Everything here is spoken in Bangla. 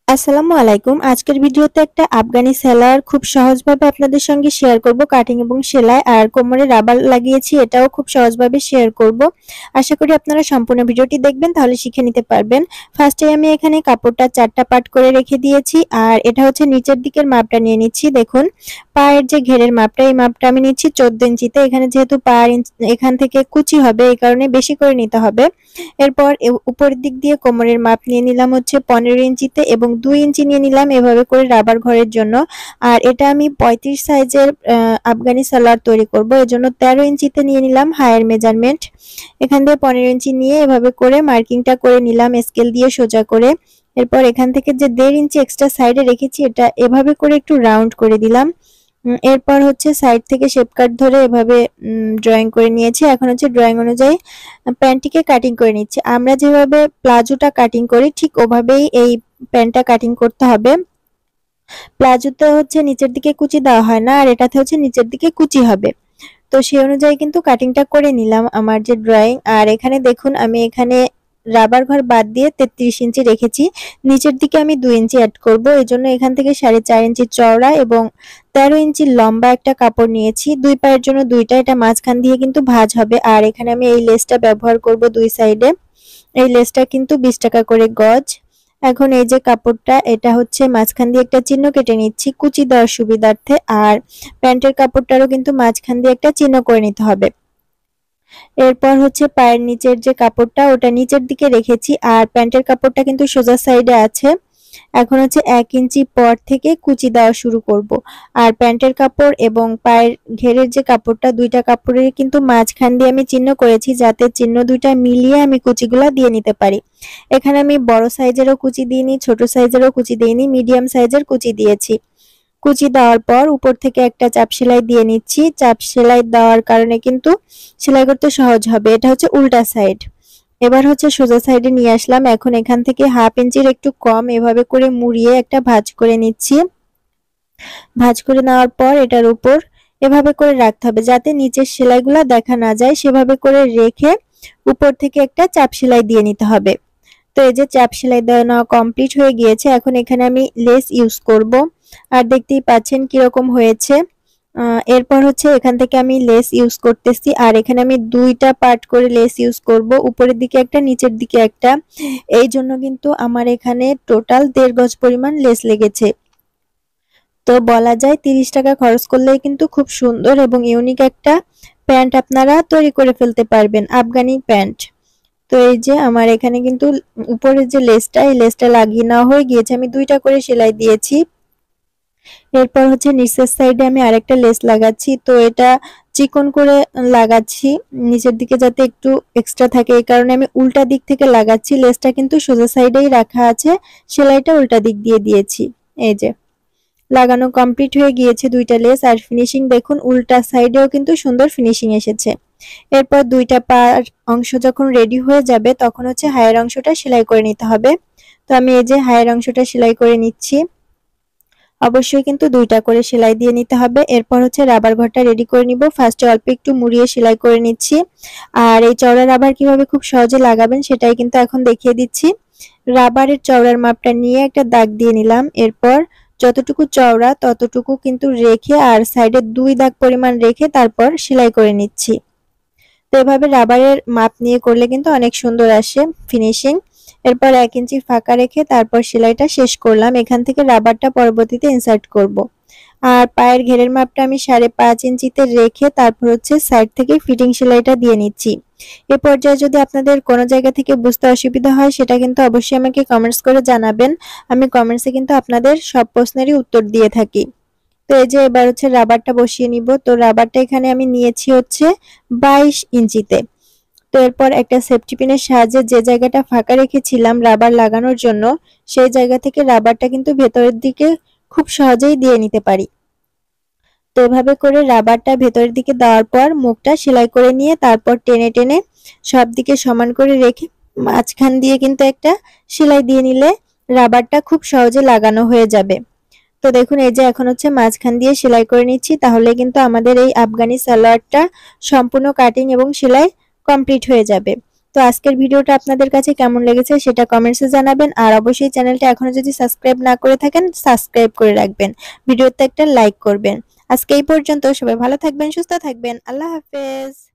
আসসালামু আলাইকুম। আজকের ভিডিওতে একটা আফগানি সেলার খুব সহজভাবে আপনাদের সঙ্গে শেয়ার করব। কাটিং এবং সেলাই আর কোমরে রাবার লাগিয়েছি, এটাও খুব সহজভাবে শেয়ার করব। আশা করি আপনারা সম্পূর্ণ ভিডিওটি দেখবেন, তাহলে শিখে নিতে পারবেন। ফার্স্টে আমি এখানে কাপড়টা 4টা পার্ট করে রেখে দিয়েছি আর এটা হচ্ছে নিচের দিকের মাপটা নিয়ে নিচ্ছি। দেখুন পায়ের যে ঘেরের মাপটা, এই মাপটা আমি নিচ্ছি 14 ইঞ্চিতে। এখানে যেহেতু পায়ের এখান থেকে কুচি হবে, এই কারণে বেশি করে নিতে হবে। এরপর উপরের দিক দিয়ে কোমরের মাপ নিয়ে নিলাম হচ্ছে 15 ইঞ্চিতে এবং 2 ইঞ্চি নিয়ে নিলাম এভাবে করে রাবার ঘরের জন্য। আর এটা আমি 35 সাইজের আফগানি সালোয়ার তৈরি করব, এজন্য 13 ইঞ্চিতে নিয়ে নিলাম হায়ার মেজারমেন্ট। এখান থেকে 15 ইঞ্চি নিয়ে এভাবে করে মার্কিংটা করে নিলাম স্কেল দিয়ে সোজা করে। এরপর এখান থেকে যে 1.5 ইঞ্চি এক্সট্রা সাইডে রেখেছি, এটা এভাবে করে একটু রাউন্ড করে দিলাম। এরপর হচ্ছে সাইড থেকে শেপ কাট ধরে এভাবে ড্রয়িং করে নিয়েছি। এখন হচ্ছে ড্রয়িং অনুযায়ী প্যান্টটিকে কাটিং করে নিচ্ছি। আমরা যেভাবে প্লাজোটা কাটিং করি ঠিক ওভাবেই এই প্যান্টটা কাটিং করতে হবে। প্লাজোতে হচ্ছে নিচের দিকে কুচি দেওয়া হয় না, আর এটাতে হচ্ছে নিচের দিকে কুচি হবে। তো সেই অনুযায়ী কিন্তু কাটিংটা করে নিলাম আমার যে ড্রয়িং। আর এখানে দেখুন আমি এখানে রাবার ঘর বাদ দিয়ে 33 ইঞ্চি রেখেছি। নিচের দিকে আমি 2 ইঞ্চি অ্যাড করব, এজন্য এখান থেকে 4.5 ইঞ্চি চওড়া এবং 13 ইঞ্চি লম্বা একটা কাপড় নিয়েছি। দুই পায়ের জন্য দুইটা, এটা মাঝখান দিয়ে কিন্তু ভাঁজ হবে। আর এখানে আমি এই লেসটা ব্যবহার করব দুই সাইডে। এই লেসটা কিন্তু 20 টাকা করে গজ। এখন এই যে কাপড়টা, এটা হচ্ছে মাঝখান দিয়ে একটা চিহ্ন কেটে নিচ্ছি কুচি দেওয়ার সুবিধার্থে। আর প্যান্টের কাপড়টারও কিন্তু মাঝখান দিয়ে একটা চিহ্ন করে নিতে হবে। এরপর হচ্ছে পায়ের নিচের যে কাপড়টা, ওটা নিচের দিকে রেখেছি আর প্যান্টের কাপড়টা কিন্তু সোজা সাইডে আছে। এখন হচ্ছে 1 ইঞ্চি পর থেকে কুচি দেওয়া শুরু করব। আর প্যান্টের কাপড় এবং পায়ের ঘেরের যে কাপড়টা, দুইটা কাপড়ের কিন্তু মাঝখান দিয়ে আমি চিহ্ন করেছি, যাতে চিহ্ন দুইটা মিলিয়ে আমি কুচিগুলা দিয়ে নিতে পারি। এখানে আমি বড় সাইজেরও কুচি দিইনি, ছোট সাইজেরও কুচি দিইনি, মিডিয়াম সাইজের কুচি দিয়েছি। কুচি দেওয়ার পর উপর থেকে একটা চাপ সেলাই দিয়ে নিচ্ছি। চাপ সেলাই দেওয়ার কারণে কিন্তু সেলাই করতে সহজ হবে। এটা হচ্ছে উল্টা সাইড। এবার হচ্ছে সোজা সাইডে নিয়ে আসলাম। এখন এখান থেকে 1/2 ইঞ্চির একটু কম এভাবে করে মুড়িয়ে একটা ভাঁজ করে নিচ্ছি। ভাঁজ করে নেওয়ার পর এটার উপর এভাবে করে রাখতে হবে, যাতে নিচের সেলাইগুলা দেখা না যায়। সেভাবে করে রেখে উপর থেকে একটা চাপ সেলাই দিয়ে নিতে হবে। তো এই যে চাপ সেলাই দেওয়া কমপ্লিট হয়ে গিয়েছে। এখন এখানে আমি লেস ইউজ করব, আর দেখতেই পাচ্ছেন কিরকম হয়েছে। এরপর হচ্ছে এখান থেকে আমি লেস ইউজ করতেছি, আর এখানে আমি দুইটা পার্ট করে লেস ইউজ করব, উপরের দিকে একটা নিচের দিকে একটা। এই জন্য কিন্তু আমার এখানে টোটাল 1.5 গজ পরিমাণ লেস লেগেছে। তো বলা যায় 30 টাকা খরচ করলেই কিন্তু খুব সুন্দর এবং ইউনিক একটা প্যান্ট আপনারা তৈরি করে ফেলতে পারবেন, আফগানি প্যান্ট। তো এই যে আমার এখানে কিন্তু উপরের যে লেসটা, এই লেসটা লাগিয়ে নেওয়া হয়ে গিয়েছে। আমি দুইটা করে সেলাই দিয়েছি। এরপর হচ্ছে নিচের সাইডে আমি আরেকটা লেস লাগাচ্ছি। তো এটা চিকন করে লাগাচ্ছি নিচের দিকে, যাতে একটু এক্সট্রা থাকে, এই কারণে আমি উল্টা দিক থেকে লাগাচ্ছি। লেসটা কিন্তু সোজা সাইডেই রাখা আছে, সেলাইটা উল্টা দিক দিয়ে দিয়েছি। এই যে লাগানো কমপ্লিট হয়ে গিয়েছে দুইটা লেস। আর ফিনিশিং দেখুন, উল্টা সাইডেও কিন্তু সুন্দর ফিনিশিং এসেছে। এরপর দুইটা পার অংশ যখন রেডি হয়ে যাবে, তখন হচ্ছে হায়ের অংশটা সেলাই করে নিতে হবে। তো আমি এই যে হায়ের অংশটা সেলাই করে নিচ্ছি। অবশ্যই কিন্তু দুইটা করে সেলাই দিয়ে নিতে হবে। এরপর হচ্ছে রাবার ঘরটা রেডি করে নিব। ফার্স্টে অল্প একটু মুড়িয়ে সেলাই করে নিচ্ছি। আর এই চওড়া রাবার কিভাবে খুব সহজে লাগাবেন সেটাই কিন্তু এখন দেখিয়ে দিচ্ছি। রাবারের চওড়ার মাপটা নিয়ে একটা দাগ দিয়ে নিলাম। এরপর যতটুকু চওড়া ততটুকু কিন্তু রেখে আর সাইডে 2 দাগ পরিমাণ রেখে তারপর সেলাই করে নিচ্ছি। তো এভাবে রাবারের মাপ নিয়ে করলে কিন্তু অনেক সুন্দর আসে ফিনিশিং। এরপর 1 ইঞ্চি ফাঁকা রেখে তারপর সেলাইটা শেষ করলাম। এখান থেকে রাবারটা পরবর্তীতে ইনসার্ট করব। আর পায়ের ঘেরের মাপটা আমি 5.5 ইঞ্চিতে রেখে তারপর হচ্ছে সাইড থেকে ফিটিং সেলাইটা দিয়ে নিচ্ছি। এ পর্যায়ে যদি আপনাদের কোনো জায়গা থেকে বুঝতে অসুবিধা হয়, সেটা কিন্তু অবশ্যই আমাকে কমেন্টস করে জানাবেন। আমি কমেন্টসে কিন্তু আপনাদের সব প্রশ্নেরই উত্তর দিয়ে থাকি। তো এই যে এবার হচ্ছে রাবারটা বসিয়ে নিব। তো রাবারটা এখানে আমি নিয়েছি হচ্ছে 22 ইঞ্চিতে। তো এরপর একটা সেফটি পিনের সাহায্যে যে জায়গাটা ফাঁকা রেখেছিলাম রাবার লাগানোর জন্য, সেই জায়গা থেকে রাবারটা কিন্তু ভেতরের দিকে খুব সহজেই দিয়ে নিতে পারি। তো এভাবে করে রাবারটা ভেতরের দিকে দেওয়ার পর মুখটা সেলাই করে নিয়ে তারপর টেনে টেনে সব দিকে সমান করে রেখে মাঝখান দিয়ে কিন্তু একটা সেলাই দিয়ে নিলে রাবারটা খুব সহজে লাগানো হয়ে যাবে। তো দেখুন এই যে এখন হচ্ছে মাঝখান দিয়ে সেলাই করে নিচ্ছি, তাহলে কিন্তু আমাদের এই আফগানি সালোয়ারটা সম্পূর্ণ কাটিং এবং সেলাই কমপ্লিট হয়ে যাবে। তো তো আজকের ভিডিওটা আপনাদের কাছে কেমন লেগেছে সেটা কমেন্টসে জানাবেন, আর অবশ্যই চ্যানেলটা এখনো যদি সাবস্ক্রাইব না করে থাকেন সাবস্ক্রাইব করে রাখবেন, ভিডিওতে একটা লাইক করবেন। আজকে এই পর্যন্ত, সবাই ভালো থাকবেন, সুস্থ থাকবেন, আল্লাহ হাফেজ।